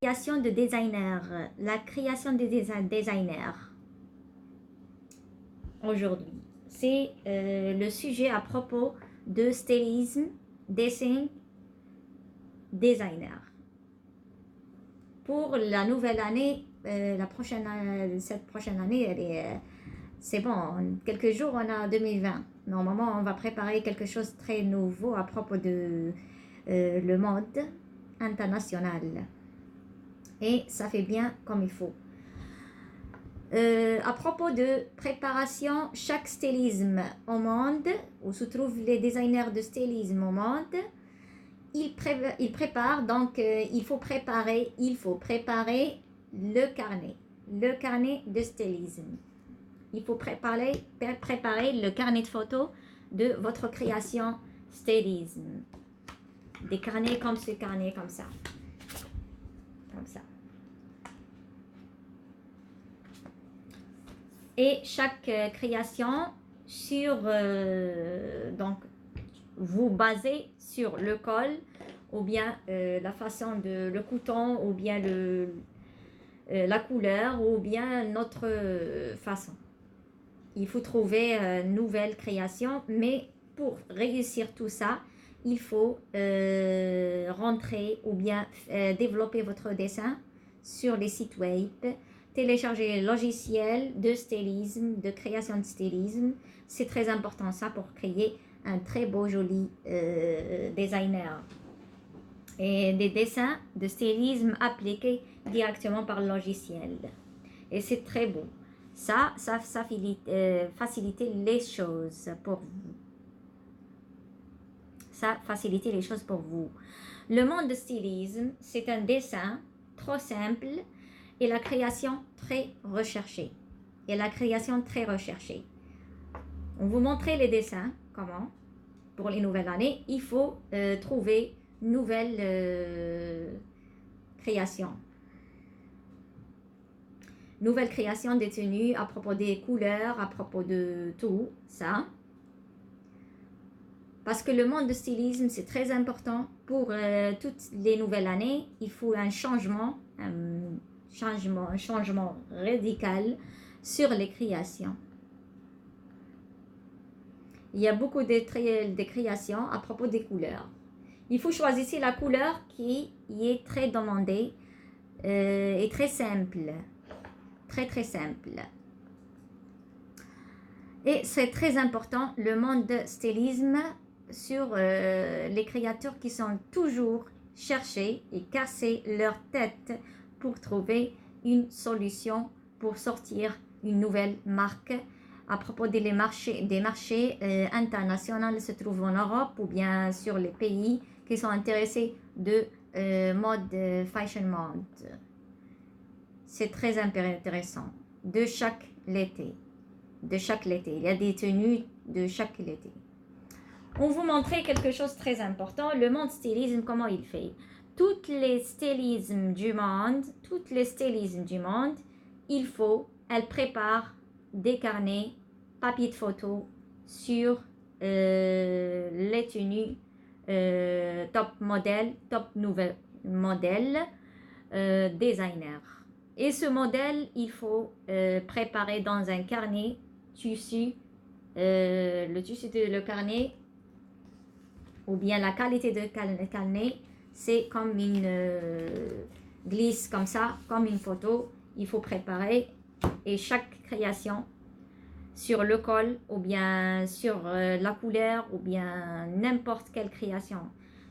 Création de designer, la création des designers aujourd'hui. C'est le sujet à propos de stylisme, dessin, designer. Pour la nouvelle année, cette prochaine année, c'est bon, en quelques jours, on a 2020. Normalement, on va préparer quelque chose de très nouveau à propos de le mode international. Et ça fait bien comme il faut. À propos de préparation, chaque stylisme au monde, où se trouvent les designers de stylisme au monde, ils préparent, donc il faut préparer le carnet de stylisme. Il faut préparer le carnet de photos de votre création stylisme. Des carnets comme ce carnet, comme ça. Comme ça. Et chaque création donc vous basez sur le col ou bien la façon de le coton ou bien la couleur ou bien notre façon. Il faut trouver une nouvelle création, mais pour réussir tout ça, il faut rentrer ou bien développer votre dessin sur les sites web, télécharger les logiciels de stylisme, de création de stylisme. C'est très important ça pour créer un très beau, joli designer. Et des dessins de stylisme appliqués directement par le logiciel. Et c'est très beau. Ça facilite les choses pour vous. Ça facilite les choses pour vous. Le monde de stylisme, c'est un dessin trop simple et la création très recherchée. On vous montrer les dessins, comment, pour les nouvelles années, il faut trouver une nouvelle création. Nouvelle création des tenues, à propos des couleurs, à propos de tout ça. Parce que le monde de stylisme, c'est très important pour toutes les nouvelles années. Il faut un changement radical sur les créations. Il y a beaucoup de créations à propos des couleurs. Il faut choisir la couleur qui est très demandée et très simple. Très simple. Et c'est très important, le monde de stylisme sur les créateurs qui sont toujours cherchés et cassés leur tête pour trouver une solution pour sortir une nouvelle marque. À propos des marchés internationaux se trouvent en Europe ou bien sur les pays qui sont intéressés de mode fashion mode. C'est très intéressant de chaque l'été. Il y a des tenues de chaque été. On vous montrait quelque chose de très important, le monde stylisme, comment il fait. Toutes les stylismes du monde, elles préparent des carnets, papier de photo sur les tenues top nouvel modèle, designer. Et ce modèle, il faut préparer dans un carnet tissu. Le tissu de le carnet ou bien la qualité de carnet, c'est comme une glisse comme ça, comme une photo. Il faut préparer et chaque création sur le col ou bien sur la couleur ou bien n'importe quelle création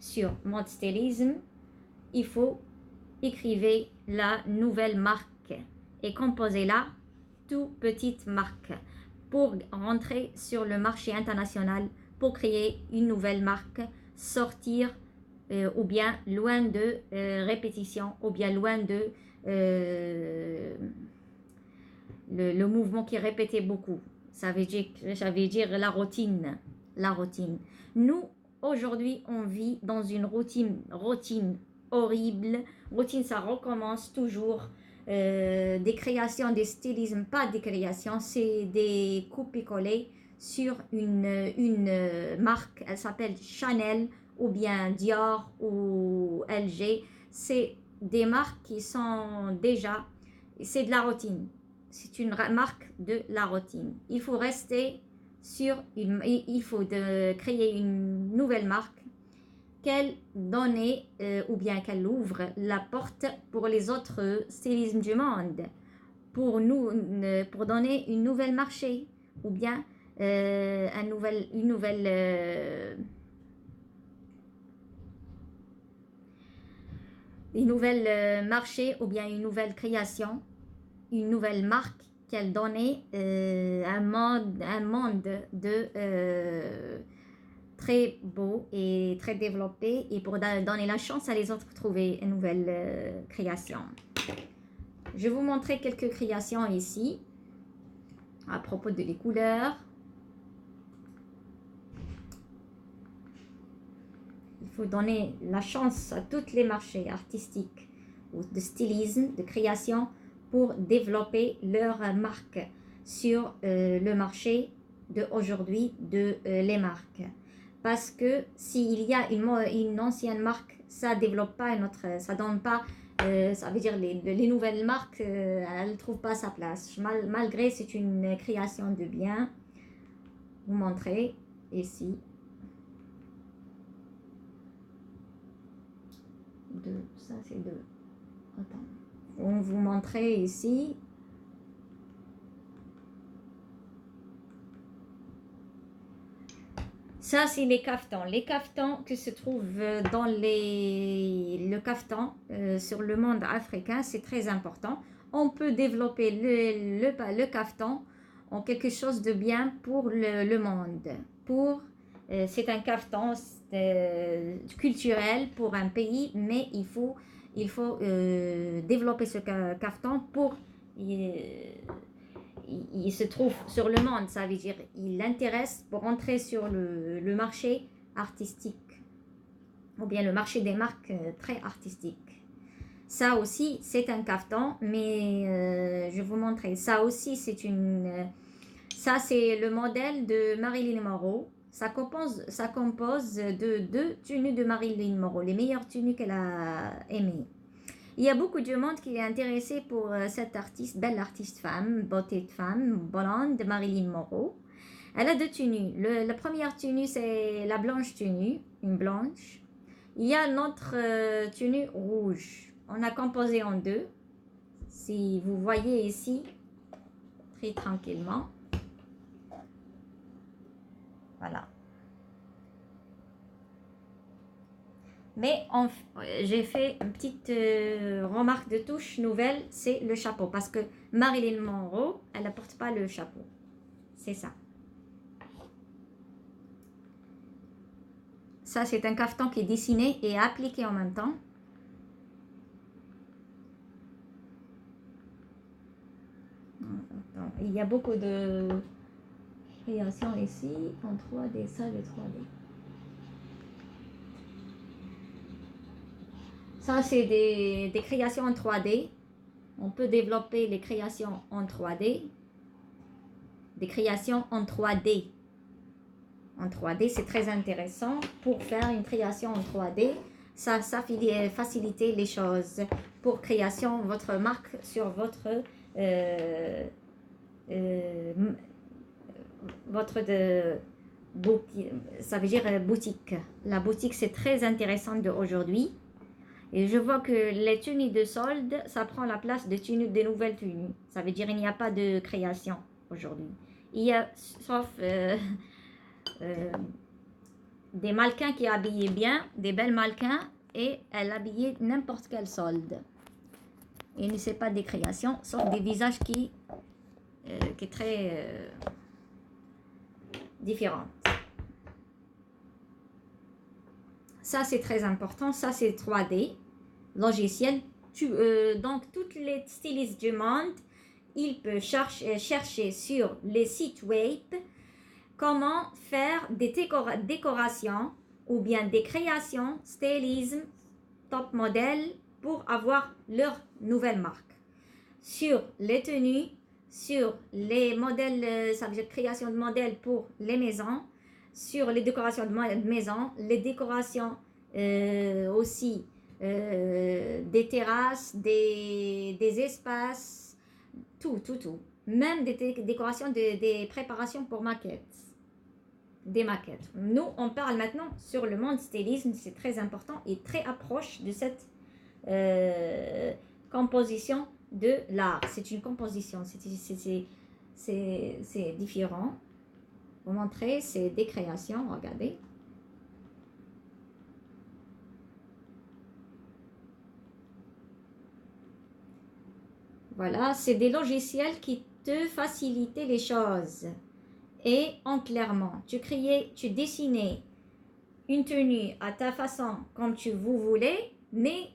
sur mode stylisme, il faut écrivez la nouvelle marque et composez-la toute petite marque pour rentrer sur le marché international, pour créer une nouvelle marque, sortir ou bien loin de répétition ou bien loin de le mouvement qui répétait beaucoup. Ça veut dire la routine. Nous, aujourd'hui, on vit dans une routine horrible. Routine, ça recommence toujours. Des créations, des stylismes, pas des créations, c'est des coupes-collées sur une marque. Elle s'appelle Chanel ou bien Dior ou LG. C'est des marques qui sont déjà, c'est de la routine. C'est une marque de la routine. Il faut rester sur il faut créer une nouvelle marque qu'elle donne ou bien qu'elle ouvre la porte pour les autres stylismes du monde, pour nous, pour donner une nouvelle marché ou bien une nouvelle marché ou bien une nouvelle création, une nouvelle marque qu'elle donnait un monde de très beau et très développé et pour donner la chance à les autres de trouver une nouvelle création. Je vais vous montrer quelques créations ici à propos de les couleurs. Il faut donner la chance à tous les marchés artistiques ou de stylisme, de création pour développer leur marque sur le marché d'aujourd'hui de les marques. Parce que s'il y a une ancienne marque, ça ne développe pas ça donne pas, ça veut dire les nouvelles marques, elles ne trouvent pas sa place. Malgré c'est une création de bien. Vous montrer ici. Ça c'est deux. Attends. On vous montrer ici. Ça, c'est les caftans. Les caftans qui se trouvent dans le caftan sur le monde africain, c'est très important. On peut développer le caftan en quelque chose de bien pour le monde. C'est un caftan culturel pour un pays, mais il faut développer ce caftan pour... il se trouve sur le monde, ça veut dire il l'intéresse pour entrer sur le marché artistique ou bien le marché des marques très artistiques. Ça aussi c'est un caftan, mais je vais vous montrer. Ça aussi c'est ça c'est le modèle de Marilyn Monroe. Ça compose de deux tenues de Marilyn Monroe, les meilleures tenues qu'elle a aimées. Il y a beaucoup de monde qui est intéressé pour cette artiste, belle artiste femme, beauté de femme, blonde, Marilyn Monroe. Elle a deux tenues. La première tenue, c'est la blanche tenue, une blanche. Il y a notre tenue rouge. On a composé en deux. Si vous voyez ici, très tranquillement. Voilà. Mais j'ai fait une petite remarque de touche nouvelle, c'est le chapeau. Parce que Marilyn Monroe, elle ne porte pas le chapeau. C'est ça. Ça, c'est un caftan qui est dessiné et appliqué en même temps. Il y a beaucoup de créations ici en 3D, ça le 3D. Ça, c'est des créations en 3D. On peut développer les créations en 3D. Des créations en 3D. En 3D, c'est très intéressant pour faire une création en 3D. Ça facilite les choses pour création votre marque sur votre ça veut dire boutique. La boutique, c'est très intéressant d'aujourd'hui. Et je vois que les tenues de solde, ça prend la place des nouvelles tenues. Ça veut dire qu'il n'y a pas de création aujourd'hui. Il y a, sauf des mannequins qui habillaient bien, des belles mannequins, et elle habillait n'importe quel solde. Et ne c'est pas des créations, sauf des visages qui est très différents. Ça, c'est très important. Ça, c'est 3D, logiciel. Donc, tous les stylistes du monde, ils peuvent chercher sur les sites web comment faire des décorations ou bien des créations, stylisme, top modèle pour avoir leur nouvelle marque. Sur les tenues, sur les modèles, ça veut dire création de modèles pour les maisons, sur les décorations de maison, les décorations aussi des terrasses, des espaces, tout, tout, tout. Même des décorations, des préparations pour maquettes. Des maquettes. Nous, on parle maintenant sur le monde stylisme, c'est très important et très approche de cette composition de l'art. C'est une composition, c'est différent. Vous montrer, c'est des créations, regardez. Voilà, c'est des logiciels qui te facilitent les choses. Et en clairement, tu dessinais une tenue à ta façon, vous voulez, mais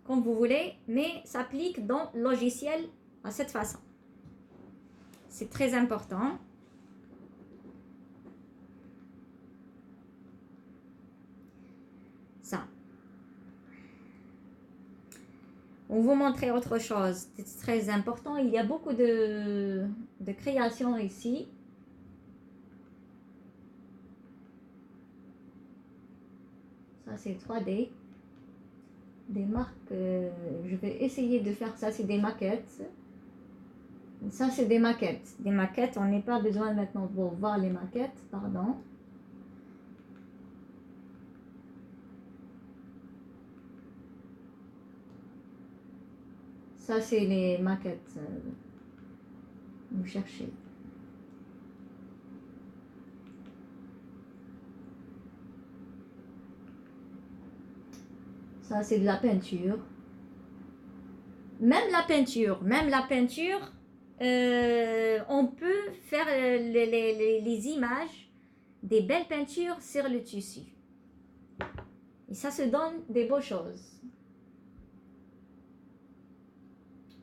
comme vous voulez, mais s'applique dans le logiciel à cette façon. C'est très important. Ça. On vous montrer autre chose, c'est très important. Il y a beaucoup de créations ici. Ça, c'est 3D. Des marques, je vais essayer de faire ça, c'est des maquettes. Ça, c'est des maquettes. Des maquettes, on n'a pas besoin maintenant pour voir les maquettes, pardon. Ça, c'est les maquettes. Vous cherchez. Ça, c'est de la peinture. Même la peinture, on peut faire les images des belles peintures sur le tissu. Et ça se donne des beaux choses.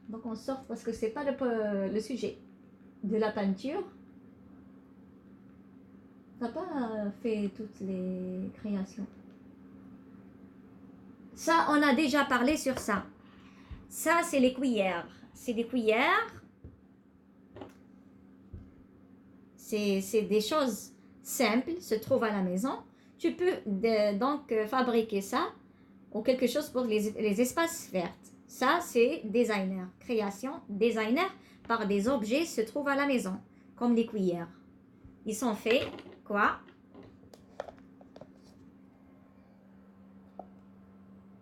Donc on sort parce que c'est pas le sujet de la peinture. T'as pas fait toutes les créations. Ça, on a déjà parlé sur ça. Ça, c'est les cuillères. C'est des cuillères. C'est des choses simples, se trouvent à la maison. Tu peux donc fabriquer ça ou quelque chose pour les espaces verts. Ça, c'est designer. Création, designer par des objets se trouvent à la maison, comme les cuillères. Ils sont faits, quoi?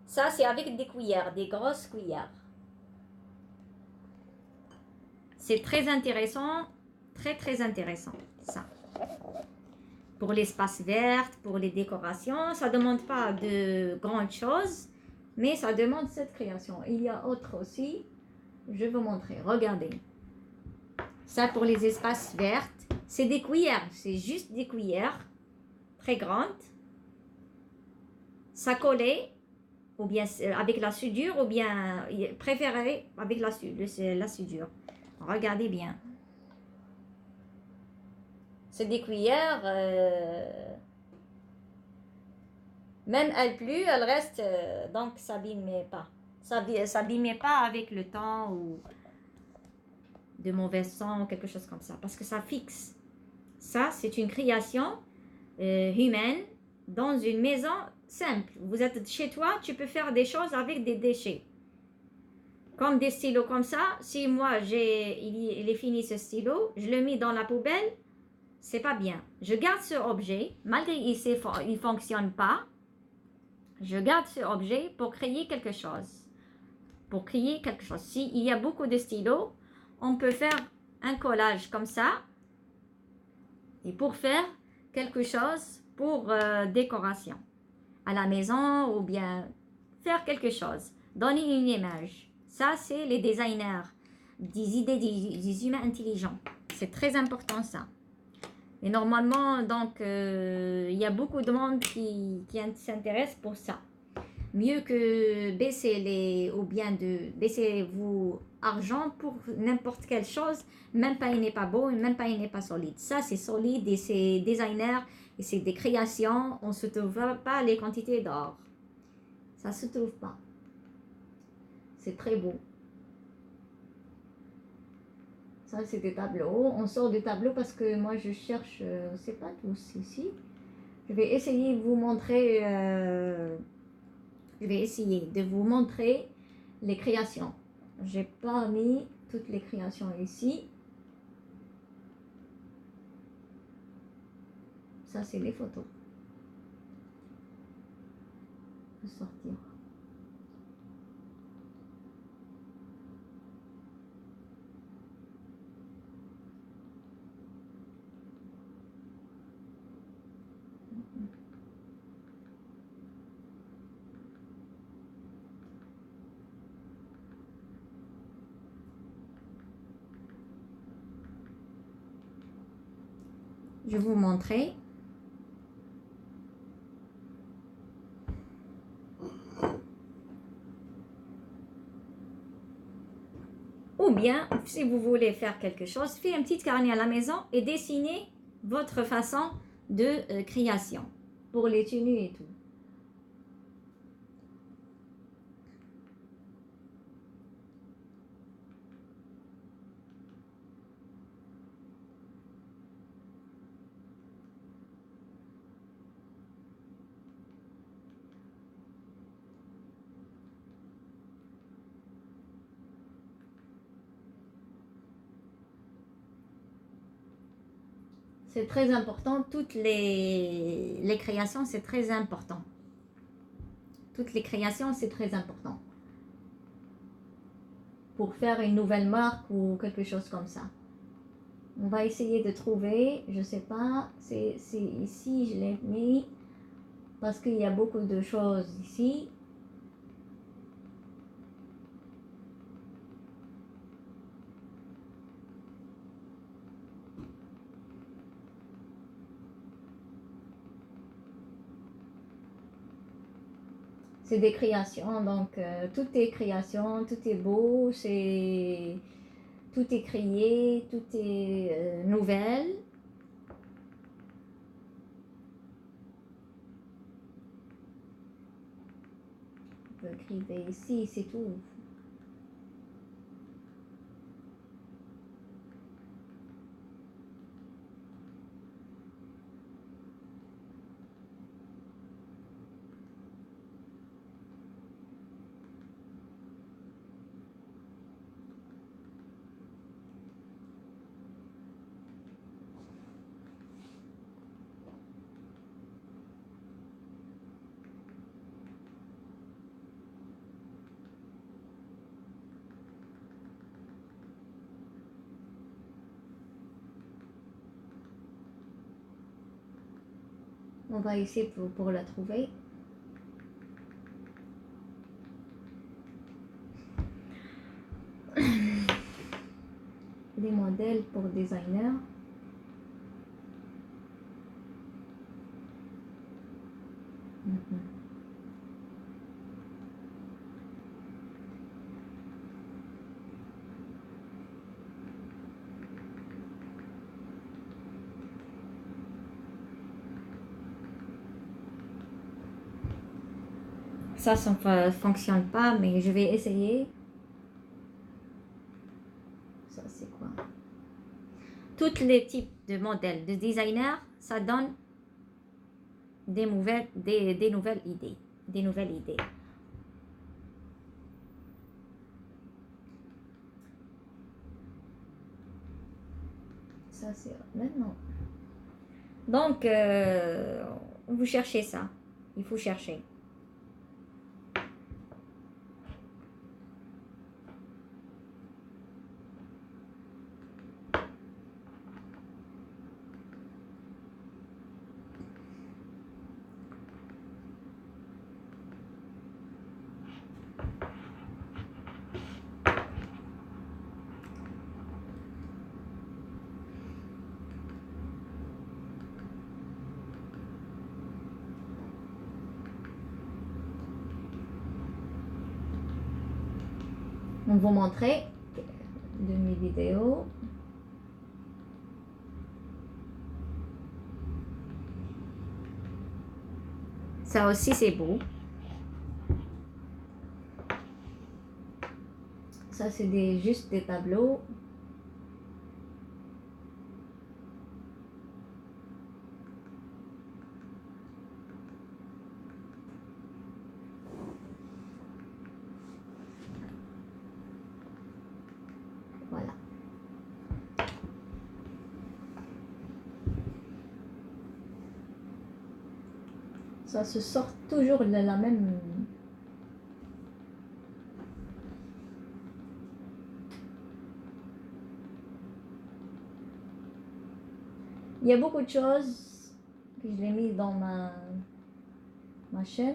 Ça, c'est avec des cuillères, des grosses cuillères. C'est très intéressant, très très intéressant, ça. Pour l'espace vert, pour les décorations, ça ne demande pas de grandes choses, mais ça demande cette création. Il y a autre aussi, je vais vous montrer, regardez. Ça pour les espaces verts, c'est des cuillères, c'est juste des cuillères très grandes. Ça collait, ou bien avec la soudure, ou bien préféré avec la soudure. Regardez bien. C'est des cuillères, même elles plus, elles restent, donc s'abîmait pas. S'abîmait pas avec le temps ou de mauvais sang ou quelque chose comme ça, parce que ça fixe. Ça, c'est une création humaine dans une maison simple. Vous êtes chez toi, tu peux faire des choses avec des déchets. Comme des stylos comme ça, si moi il est fini ce stylo, je le mets dans la poubelle, c'est pas bien. Je garde ce objet, malgré qu'il ne fonctionne pas, je garde ce objet pour créer quelque chose. Pour créer quelque chose. S'il y a beaucoup de stylos, on peut faire un collage comme ça. Et pour faire quelque chose pour décoration. À la maison ou bien faire quelque chose. Donner une image. Ça, c'est les designers. Des idées des humains intelligents. C'est très important ça. Et normalement, donc, il y a beaucoup de monde qui s'intéresse pour ça. Mieux que baisser ou bien de baisser vos argent pour n'importe quelle chose, même pas il n'est pas beau, même pas il n'est pas solide. Ça, c'est solide et c'est designer et c'est des créations. On ne se trouve pas les quantités d'or. Ça se trouve pas. C'est très beau. Ça, c'est des tableaux. On sort des tableaux parce que moi, je cherche, c'est pas tous ici. Je vais essayer de vous montrer. Je vais essayer de vous montrer les créations. J'ai pas mis toutes les créations ici. Ça, c'est les photos. Je vais sortir. Je vais vous montrer. Ou bien, si vous voulez faire quelque chose, faites un petit carnet à la maison et dessinez votre façon de création pour les tenues et tout. C'est très important, toutes les créations, c'est très important. Toutes les créations, c'est très important. Pour faire une nouvelle marque ou quelque chose comme ça. On va essayer de trouver, je sais pas, c'est ici, je l'ai mis, parce qu'il y a beaucoup de choses ici. C'est des créations, donc tout est création, tout est beau, tout est créé, tout est nouvelle. On peut écrire ici, c'est tout. On va essayer pour la trouver. Des modèles pour designers. Ça ne fonctionne pas, mais je vais essayer. Ça, c'est quoi? Tous les types de modèles de designers, ça donne des nouvelles idées. Des nouvelles idées. Ça, c'est maintenant. Donc, vous cherchez ça. Il faut chercher. On va vous montrer de mes vidéos. Ça aussi, c'est beau. Ça, c'est juste des tableaux. Ça se sort toujours la même... Il y a beaucoup de choses que je l'ai mis dans ma chaîne.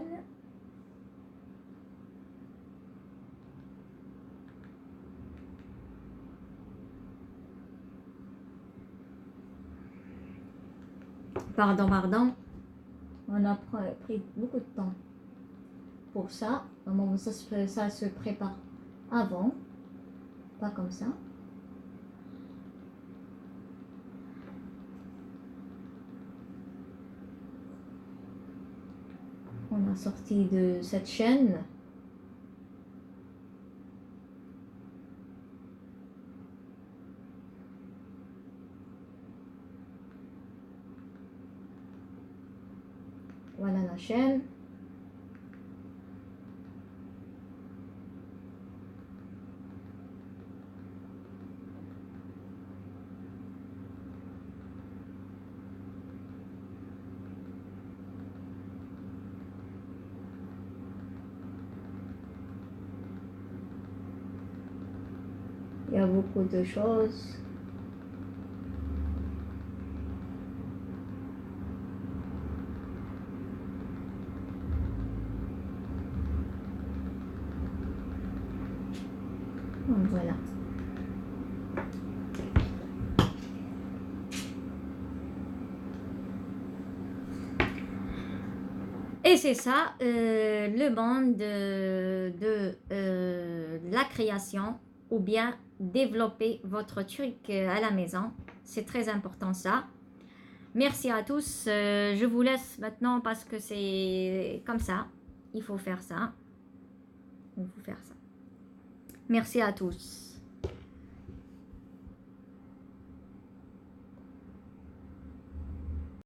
Pardon. On a pris beaucoup de temps pour ça. Ça se prépare avant, pas comme ça. On a sorti de cette chaîne. Voilà la chaîne. Il y a beaucoup de choses. Voilà. Et c'est ça, le monde de la création ou bien développer votre truc à la maison. C'est très important ça. Merci à tous. Je vous laisse maintenant parce que c'est comme ça. Il faut faire ça. Il faut faire ça. Merci à tous.